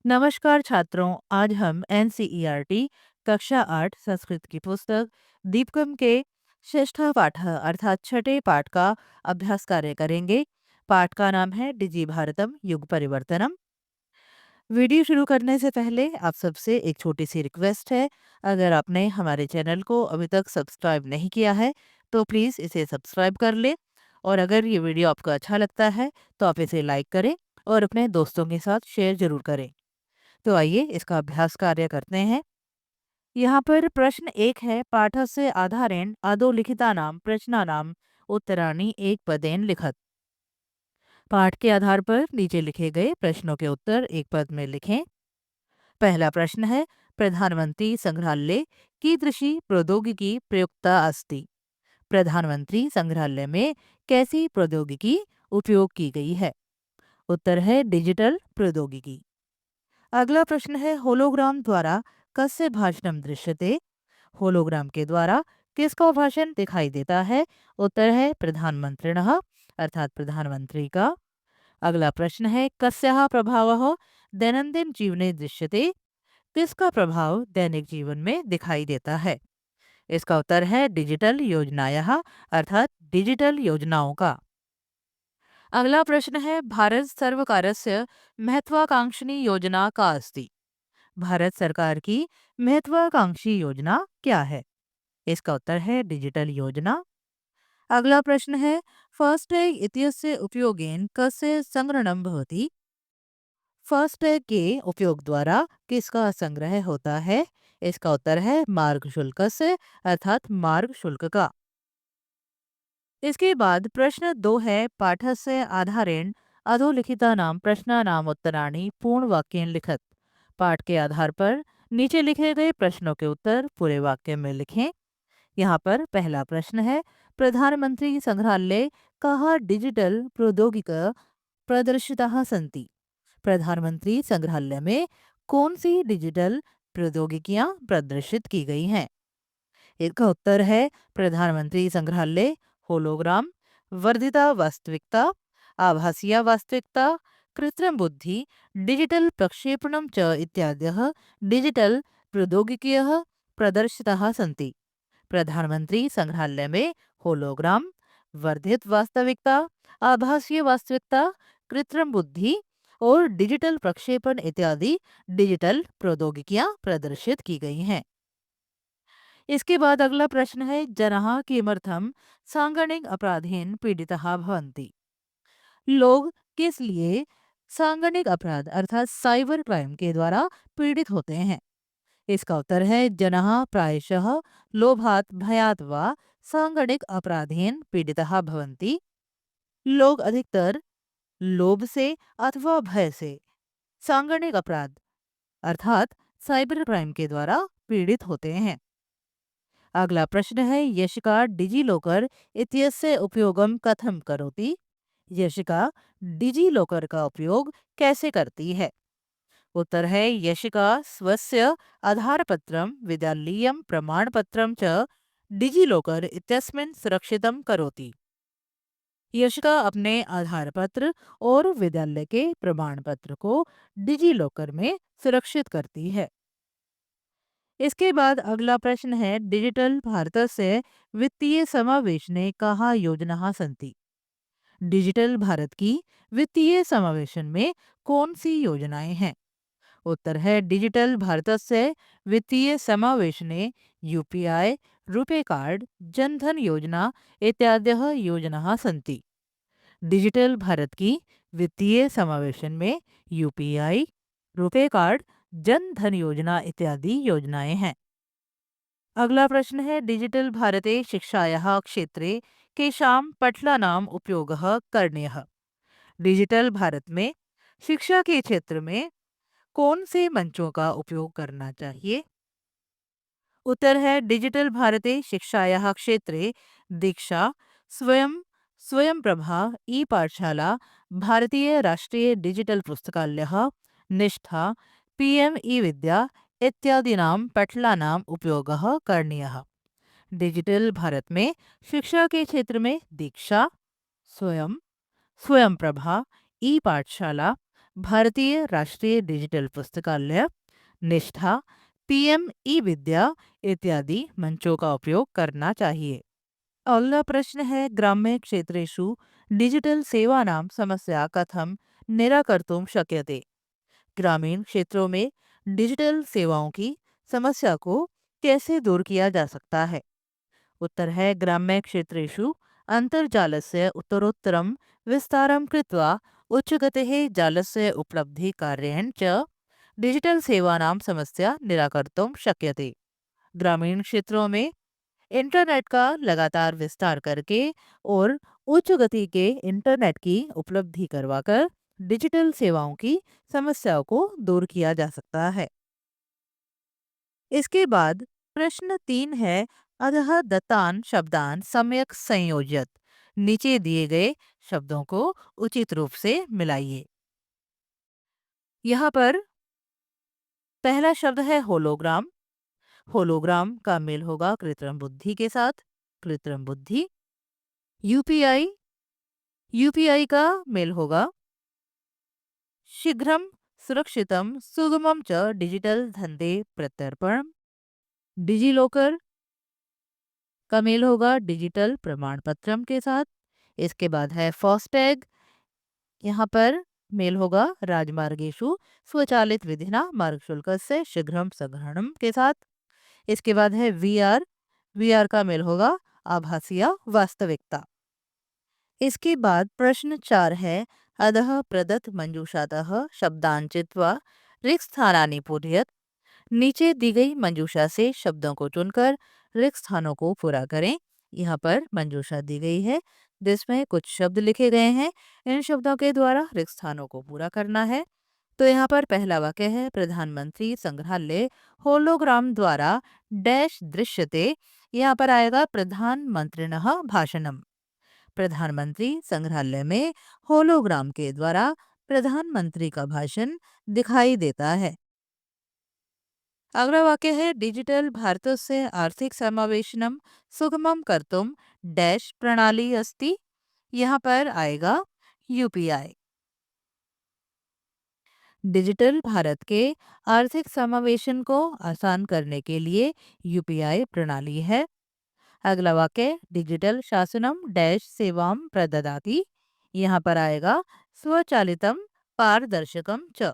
नमस्कार छात्रों, आज हम एनसीईआरटी कक्षा 8 संस्कृत की पुस्तक दीपकम के षष्ठ पाठ अर्थात छठे पाठ का अभ्यास कार्य करेंगे। पाठ का नाम है डिजी भारतम युग परिवर्तनम। वीडियो शुरू करने से पहले आप सबसे एक छोटी सी रिक्वेस्ट है। अगर आपने हमारे चैनल को अभी तक सब्सक्राइब नहीं किया है तो प्लीज़ इसे सब्सक्राइब कर ले। और अगर ये वीडियो आपको अच्छा लगता है तो आप इसे लाइक करें और अपने दोस्तों के साथ शेयर जरूर करें। तो आइए इसका अभ्यास कार्य करते हैं। यहाँ पर प्रश्न 1 है, पाठस्य आधारेण अधोलिखितानां प्रश्नानां उत्तराणि एक पदेन लिखत। पाठ के आधार पर नीचे लिखे गए प्रश्नों के उत्तर एक पद में लिखें। पहला प्रश्न है, प्रधानमंत्री संग्रहालय कीदृशी प्रौद्योगिकी प्रयुक्ता अस्ति। प्रधानमंत्री संग्रहालय में कैसी प्रौद्योगिकी उपयोग की गई है। उत्तर है डिजिटल प्रौद्योगिकी। अगला प्रश्न है, होलोग्राम द्वारा कस्य भाषणम दृश्यते। होलोग्राम के द्वारा किसका भाषण दिखाई देता है। उत्तर है प्रधानमंत्रिणः अर्थात प्रधानमंत्री का। अगला प्रश्न है, कस्याः प्रभावः दैनंदिन जीवने दृश्यते। किसका प्रभाव दैनिक जीवन में दिखाई देता है। इसका उत्तर है डिजिटल योजनायाः अर्थात डिजिटल योजनाओं का। अगला प्रश्न है, भारत सर्वकारस्य महत्वाकांक्षिणी योजना का अस्ति। भारत सरकार की महत्वाकांक्षी योजना क्या है। इसका उत्तर है डिजिटल योजना। अगला प्रश्न है, फास्टैग इत्यस्य उपयोगेन कस्य संग्रहणं भवति। फास्टैग के उपयोग द्वारा किसका संग्रह होता है। इसका उत्तर है मार्ग शुल्क से अर्थात मार्ग शुल्क का। इसके बाद प्रश्न 2 है, पाठस्य आधारेण अधोलिखितानां प्रश्नानां उत्तराणि पूर्ण वाक्येन लिखत। पाठ के आधार पर नीचे लिखे गए प्रश्नों के उत्तर पूरे वाक्य में लिखें। यहाँ पर पहला प्रश्न है, प्रधानमंत्री संग्रहालय कहाँ डिजिटल प्रौद्योगिकी प्रदर्शिताः सन्ति। प्रधानमंत्री संग्रहालय में कौन सी डिजिटल प्रौद्योगिकियां प्रदर्शित की गई हैं। इसका उत्तर है प्रधानमंत्री संग्रहालय होलोग्राम, वर्धिता वास्तविकता, आभासीय वास्तविकता, कृत्रिम बुद्धि, डिजिटल प्रक्षेपणम च इत्यादयः डिजिटल प्रौद्योगिकीयः प्रदर्शिताः सन्ति। प्रधानमंत्री संग्रहालय में होलोग्राम, वर्धित वास्तविकता, आभासीय वास्तविकता, कृत्रिम बुद्धि और डिजिटल प्रक्षेपण इत्यादि डिजिटल प्रौद्योगिकियां प्रदर्शित की गई हैं। इसके बाद अगला प्रश्न है, जनाः किमर्थं सांगणिक अपराधेन पीड़िताः भवन्ति। लोग किस लिए सांगणिक अपराध अर्थात साइबर क्राइम के द्वारा पीड़ित होते हैं। इसका उत्तर है जनाः प्रायशः लोभात् भयात् वा सांगणिक अपराधेन पीड़िताः भवन्ति। लोग अधिकतर लोभ से अथवा भय से सांगणिक अपराध अर्थात साइबर क्राइम के द्वारा पीड़ित होते हैं। अगला प्रश्न है, यशिका डिजी लॉकर इत्यस्य उपयोगम कथम करोति। यशिका डिजी लॉकर का उपयोग कैसे करती है। उत्तर है यशिका स्वस्य आधारपत्रं विद्यालयीयं प्रमाणपत्रं च डिजी लॉकर इत्यस्मिन् सुरक्षितं करोति। यशिका अपने आधार पत्र और विद्यालय के प्रमाण पत्र को डिजी लॉकर में सुरक्षित करती है। इसके बाद अगला प्रश्न है, डिजिटल भारतस्य वित्तीय समावेशने कहा योजनाः सन्ति। डिजिटल भारत की वित्तीय समावेशन में कौन सी योजनाएं हैं। उत्तर है डिजिटल भारतस्य वित्तीय समावेशने यूपीआई, रुपे कार्ड, जनधन योजना इत्यादयः योजनाः सन्ति। डिजिटल भारत की वित्तीय समावेशन में यूपीआई, रुपे कार्ड, जन धन योजना इत्यादि योजनाएं हैं। अगला प्रश्न है, डिजिटल भारते शिक्षायाः क्षेत्रे केषां पठलानाम् उपयोगः करणीयः। डिजिटल भारत में शिक्षा के क्षेत्र में कौन से मंचों का उपयोग करना चाहिए। उत्तर है डिजिटल भारते शिक्षायाः क्षेत्रे दीक्षा, स्वयं स्वयं प्रभा, ई पाठशाला, भारतीय राष्ट्रीय डिजिटल पुस्तकालयः, निष्ठा, पीएम ई विद्या इत्यादीनां पठलानाम् उपयोगः करणीयः। डिजिटल भारत में शिक्षा के क्षेत्र में दीक्षा, स्वयं स्वयं प्रभा, ई पाठशाला, भारतीय राष्ट्रीय डिजिटल पुस्तकालय, निष्ठा, पीएम ई विद्या इत्यादि मंचों का उपयोग करना चाहिए। अगला प्रश्न है, ग्राम्य क्षेत्रेषु डिजिटल सेवानां समस्या कथं निराकर्तुं शक्यते। ग्रामीण क्षेत्रों में डिजिटल सेवाओं की समस्या को कैसे दूर किया जा सकता है? उत्तर है, ग्राम्य क्षेत्रेषु अन्तर्जालस्य उत्तरोत्तरं विस्तारं कृत्वा उच्चगतेः जालस्य उपलब्धिकार्येण च डिजिटल सेवानां समस्या निराकर्तुं शक्यते। ग्रामीण क्षेत्रों में इंटरनेट का लगातार विस्तार करके और उच्च गति के इंटरनेट की उपलब्धि करवाकर डिजिटल सेवाओं की समस्याओं को दूर किया जा सकता है। इसके बाद प्रश्न 3 है, अतः दत्तान शब्दान सम्यक संयोजत। नीचे दिए गए शब्दों को उचित रूप से मिलाइए। यहाँ पर पहला शब्द है होलोग्राम। होलोग्राम का मेल होगा कृत्रिम बुद्धि के साथ, कृत्रिम बुद्धि। यूपीआई, यूपीआई का मेल होगा शीघ्रम, सुरक्षितम, सुगमम च डिजिटल धंधे प्रत्यर्पण। डिजिलॉकर का मेल होगा डिजिटल प्रमाण पत्रम के साथ। इसके बाद है फास्टैग। यहाँ पर मेल होगा राजमार्गेषु स्वचालित विधिना मार्ग शुल्क से शीघ्रम सग्रहणम के साथ। इसके बाद है वीआर। वीआर का मेल होगा आभासीय वास्तविकता। इसके बाद प्रश्न 4 है, अधः प्रदत्त मंजूषातः शब्दान चित्वा रिक्त स्थानानि पूरयत। नीचे दी गई मंजूषा से शब्दों को चुनकर रिक्त स्थानों को पूरा करें। यहाँ पर मंजूषा दी गई है जिसमें कुछ शब्द लिखे गए हैं। इन शब्दों के द्वारा रिक्त स्थानों को पूरा करना है। तो यहाँ पर पहला वाक्य है, प्रधानमंत्री संग्रहालय होलोग्राम द्वारा डैश दृश्यते। यहाँ पर आएगा प्रधानमंत्रिणः भाषणम। प्रधानमंत्री संग्रहालय में होलोग्राम के द्वारा प्रधानमंत्री का भाषण दिखाई देता है। अगला वाक्य है, डिजिटल भारतस्य आर्थिक समावेशनम सुगमम कर्तुम डैश प्रणाली अस्ति। यहाँ पर आएगा यूपीआई। डिजिटल भारत के आर्थिक समावेशन को आसान करने के लिए यूपीआई प्रणाली है। अगला वाक्य, डिजिटल शासनम डैश सेवाम प्रददाति। यहाँ पर आएगा स्वचालितम पारदर्शकम च।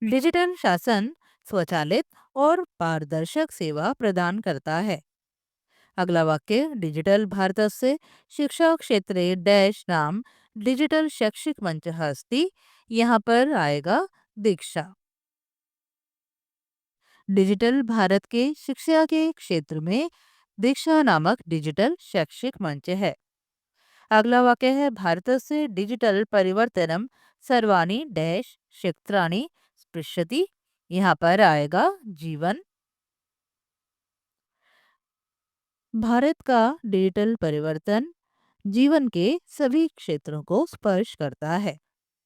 डिजिटल शासन स्वचालित और पारदर्शक सेवा प्रदान करता है। अगला वाक्य, डिजिटल भारतस्य शिक्षा क्षेत्रे डैश नाम डिजिटल शैक्षिक मंच अस्ति। यहाँ पर आएगा दीक्षा। डिजिटल भारत के शिक्षा के क्षेत्र में दीक्षा नामक डिजिटल शैक्षिक मंच है। अगला वाक्य है, भारतस्य डिजिटल परिवर्तनम सर्वाणि डैश क्षेत्राणि स्पृशति। यहाँ पर आएगा जीवन। भारत का डिजिटल परिवर्तन जीवन के सभी क्षेत्रों को स्पर्श करता है।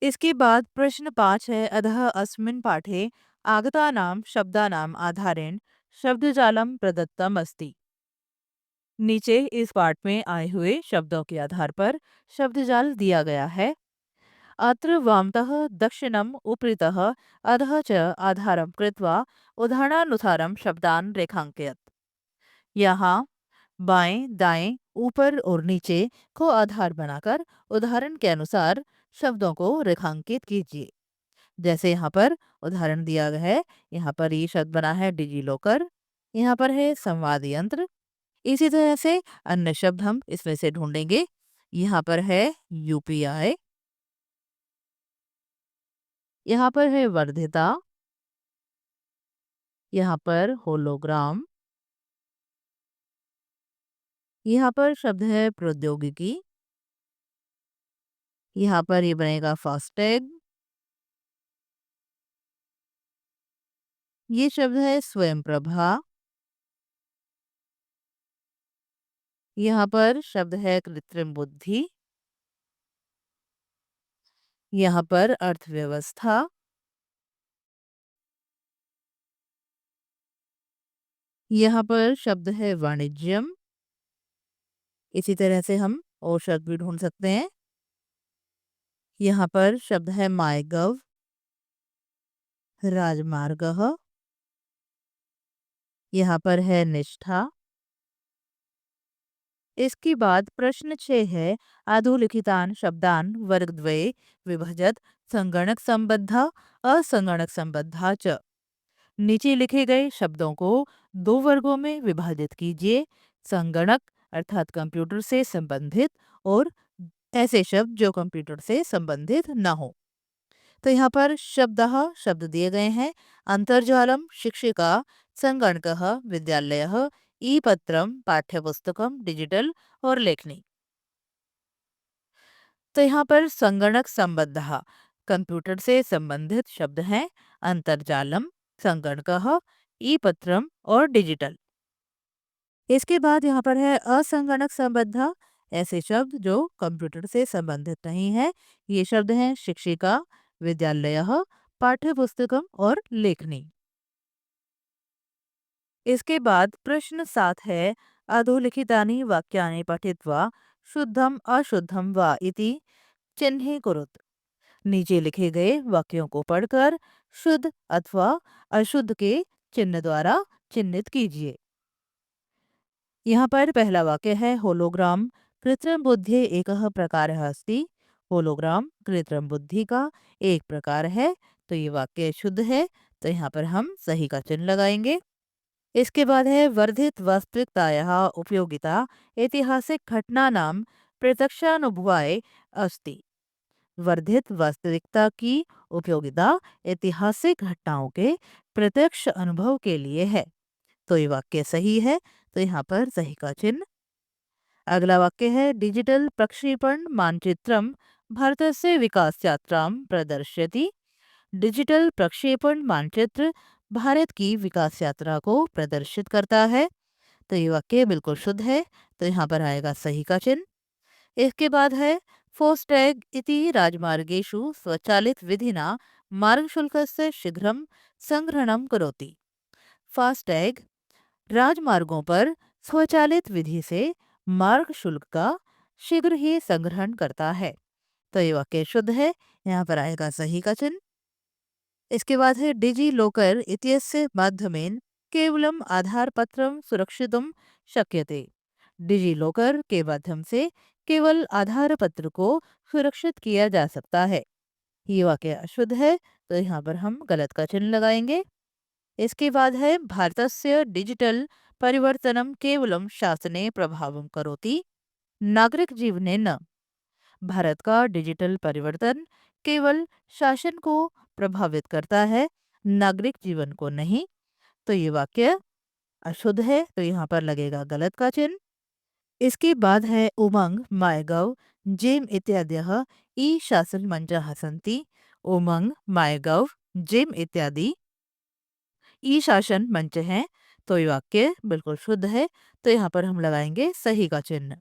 इसके बाद प्रश्न 5 है, अधः अस्मिन् पाठे आगतानां शब्दानाम् आधारेण शब्दजालम प्रदत्तम अस्ति। नीचे इस पाठ में आए हुए शब्दों के आधार पर शब्दजाल दिया गया है। अत्र वामतः दक्षिणम उपरितः अधः च आधारं कृत्वा उदाहरणानुसारं शब्दान् रेखांकयत्। यहाँ बाएं दाएं ऊपर और नीचे को आधार बनाकर उदाहरण के अनुसार शब्दों को रेखांकित कीजिए। जैसे यहाँ पर उदाहरण दिया गया है, यहाँ पर ये शब्द बना है डिजिलॉकर, यहाँ पर है संवाद यंत्र। इसी तरह से अन्य शब्द हम इसमें से ढूंढेंगे। यहाँ पर है यूपीआई, यहाँ पर है वर्धिता, यहाँ पर होलोग्राम, यहाँ पर शब्द है प्रौद्योगिकी, यहाँ पर ये बनेगा फास्टैग, ये शब्द है स्वयं प्रभा, यहाँ पर शब्द है कृत्रिम बुद्धि, यहाँ पर अर्थव्यवस्था, यहाँ पर शब्द है वाणिज्यम। इसी तरह से हम और शब्द भी ढूंढ सकते हैं। यहाँ पर शब्द है माई गव, राजमार्ग, यहाँ पर है निष्ठा। इसके बाद प्रश्न 6 है अधोलिखितान शब्दान वर्गद्वये विभजत संगणक संबद्ध असंगणक संबद्धा च। नीचे लिखे गए शब्दों को दो वर्गों में विभाजित कीजिए। संगणक अर्थात कंप्यूटर से संबंधित और ऐसे शब्द जो कंप्यूटर से संबंधित न हो। तो यहाँ पर शब्दः शब्द दिए गए हैं। अंतर्जालम शिक्षिका, संगणकः विद्यालयः, ई पत्रम पाठ्यपुस्तकम डिजिटल और लेखनी। तो यहाँ पर संगणक संबद्ध कंप्यूटर से संबंधित शब्द हैं। अंतर्जालम, संगणकः, ई पत्रम और डिजिटल। इसके बाद यहाँ पर है असंगणक संबद्ध, ऐसे शब्द जो कंप्यूटर से संबंधित नहीं है। ये शब्द हैं शिक्षिका, विद्यालयः, पाठ्यपुस्तकम और लेखनी। इसके बाद प्रश्न 7 है अधोलिखितानि वाक्यानि पठित्वा शुद्धम अशुद्धम वा इति चिन्हे कुरुत। नीचे लिखे गए वाक्यों को पढ़कर शुद्ध अथवा अशुद्ध के चिन्ह द्वारा चिन्हित कीजिए। यहाँ पर पहला वाक्य है होलोग्राम कृत्रिम बुद्धि एक प्रकार अस्ति। होलोग्राम कृत्रिम बुद्धि का एक प्रकार है, तो ये वाक्य शुद्ध है। तो यहाँ पर हम सही का चिन्ह लगाएंगे। इसके बाद है वर्धित वास्तविकतायाः उपयोगिता ऐतिहासिक घटनानां प्रत्यक्षानुभवाय अस्ति। वर्धित वास्तविकता की उपयोगिता ऐतिहासिक घटनाओं के प्रत्यक्ष अनुभव के लिए है। तो ये वाक्य सही है। तो यहाँ पर सही का चिन्ह। अगला वाक्य है डिजिटल प्रक्षेपण मानचित्रम भारतस्य विकास यात्रां प्रदर्शयति। डिजिटल प्रक्षेपण मानचित्र भारत की विकास यात्रा को प्रदर्शित करता है। तो ये वाक्य बिल्कुल शुद्ध है। तो यहाँ पर आएगा सही का चिन्ह। इसके बाद है फास्टैग इति राजमार्गेषु स्वचालित विधिना मार्ग शुल्कस्य शीघ्रं संग्रहणं करोति। फास्टैग राजमार्गों पर स्वचालित विधि से मार्ग शुल्क का शीघ्र ही संग्रहण करता है। तो ये वाक्य शुद्ध है। यहाँ पर आएगा सही का चिन्ह। इसके बाद है डिजी लॉकर इत्यस्य माध्यमेन केवलम आधार पत्रम सुरक्षितुम शक्यते। डिजी लॉकर के माध्यम से केवल आधार पत्र को सुरक्षित किया जा सकता है। ये वाक्य अशुद्ध है। तो यहाँ पर हम गलत का चिन्ह लगाएंगे। इसके बाद है भारतस्य डिजिटल परिवर्तनम केवलम शासने प्रभावं करोति नागरिक जीवने न। भारत का डिजिटल परिवर्तन केवल शासन को प्रभावित करता है, नागरिक जीवन को नहीं। तो ये वाक्य अशुद्ध है। तो यहाँ पर लगेगा गलत का चिन्ह। इसके बाद है उमंग, मायगव, जेम इत्यादयः ई शासन मंचाः सन्ति। उमंग, मायगव, जेम इत्यादि ई शासन मंच हैं। तो ये वाक्य बिल्कुल शुद्ध है। तो यहाँ पर हम लगाएंगे सही का चिन्ह।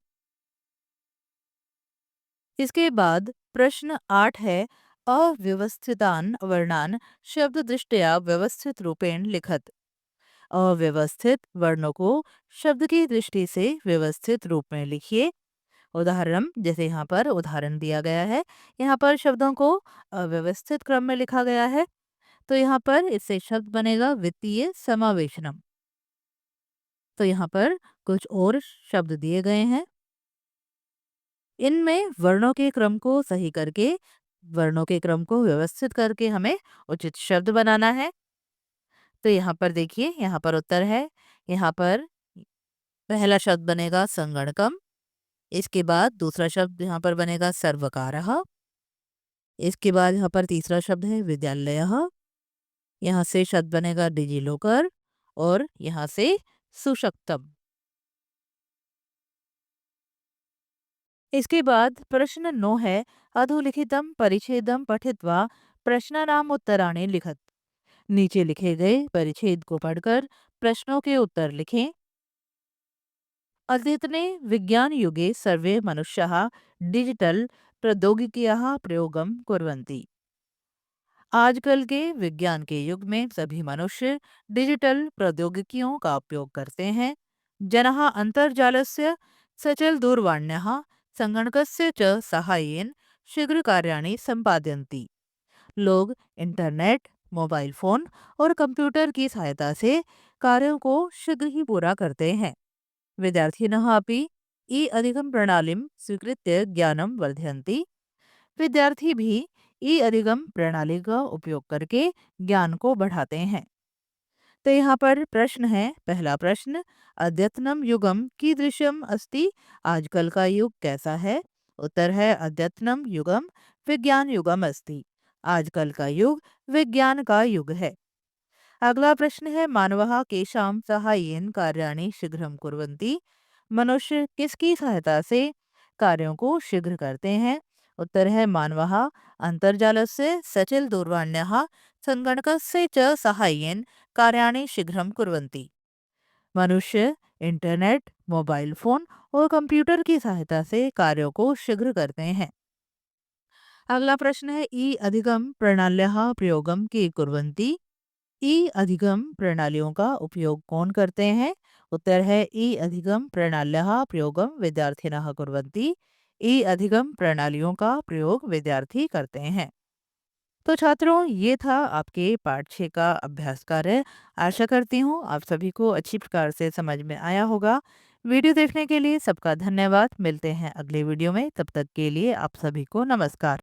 इसके बाद प्रश्न 8 है अव्यवस्थितान वर्णान शब्द दृष्टया व्यवस्थित रूपेण लिखत। अव्यवस्थित वर्णों को शब्द की दृष्टि से व्यवस्थित रूप में लिखिए। उदाहरण जैसे यहाँ पर उदाहरण दिया गया है। यहाँ पर शब्दों को अव्यवस्थित क्रम में लिखा गया है। तो यहाँ पर इससे शब्द बनेगा वित्तीय समावेशनम। तो यहाँ पर कुछ और शब्द दिए गए हैं। इनमें वर्णों के क्रम को सही करके, वर्णों के क्रम को व्यवस्थित करके हमें उचित शब्द बनाना है। तो यहाँ पर देखिए, यहाँ पर उत्तर है। यहाँ पर पहला शब्द बनेगा संगणकम। इसके बाद दूसरा शब्द यहाँ पर बनेगा सर्वकारः। इसके बाद यहाँ पर तीसरा शब्द है विद्यालयः। यहाँ से शब्द बनेगा डिजिलॉकर और यहाँ से सुशक्तम। इसके बाद प्रश्न 9 है अधोलिखितम परिच्छेदम पठित्वा प्रश्नानाम उत्तराणि लिखत। नीचे लिखे गए परिच्छेद को पढ़कर प्रश्नों के उत्तर लिखें। अद्यतने विज्ञान युगे सर्वे मनुष्याः डिजिटल प्रौद्योगिक्याः प्रयोगं कुर्वन्ति। आजकल के विज्ञान के युग में सभी मनुष्य डिजिटल प्रौद्योगिकियों का उपयोग करते हैं। जनः अन्तर्जालस्य सचल दूरवाण्यः संगणकस्य च साहाय्येन शीघ्र कार्याणि संपादयन्ति। लोग इंटरनेट, मोबाइल फोन और कंप्यूटर की सहायता से कार्यों को शीघ्र ही पूरा करते हैं। विद्यार्थिनः अपि ई अधिगम प्रणालीं स्वीकृत्य ज्ञानं वर्धयन्ति। विद्यार्थी भी ई अधिगम प्रणाली का उपयोग करके ज्ञान को बढ़ाते हैं। तो यहाँ पर प्रश्न है, पहला प्रश्न, अद्यतनम युगम कीदृशम अस्ति? आजकल का युग कैसा है? उत्तर है अद्यतनम युगम विज्ञान युगम अस्ति। आजकल का युग विज्ञान का युग है। अगला प्रश्न है, मानवः केषां साहाय्येन कार्याणि शीघ्रं कुर्वन्ति? मनुष्य किसकी सहायता से कार्यों को शीघ्र करते हैं? उत्तर है मानवः अंतर्जालस्य सचल दूरवाण्यः संगणकस्य च साहाय्येन कार्याणि शीघ्रं कुर्वन्ति। मनुष्य इंटरनेट, मोबाइल फोन और कंप्यूटर की सहायता से कार्यों को शीघ्र करते हैं। अगला प्रश्न है, ई अधिगम प्रणाल्यः प्रयोगम के कुर्वन्ति? ई अधिगम प्रणालियों का उपयोग कौन करते हैं? उत्तर है ई अधिगम प्रणाल्यः प्रयोगम विद्यार्थिनः कुर्वन्ति। ई अधिगम प्रणालियों का प्रयोग विद्यार्थी करते हैं। तो छात्रों, ये था आपके पाठ 6 का अभ्यास कार्य। आशा करती हूँ आप सभी को अच्छी प्रकार से समझ में आया होगा। वीडियो देखने के लिए सबका धन्यवाद। मिलते हैं अगले वीडियो में, तब तक के लिए आप सभी को नमस्कार।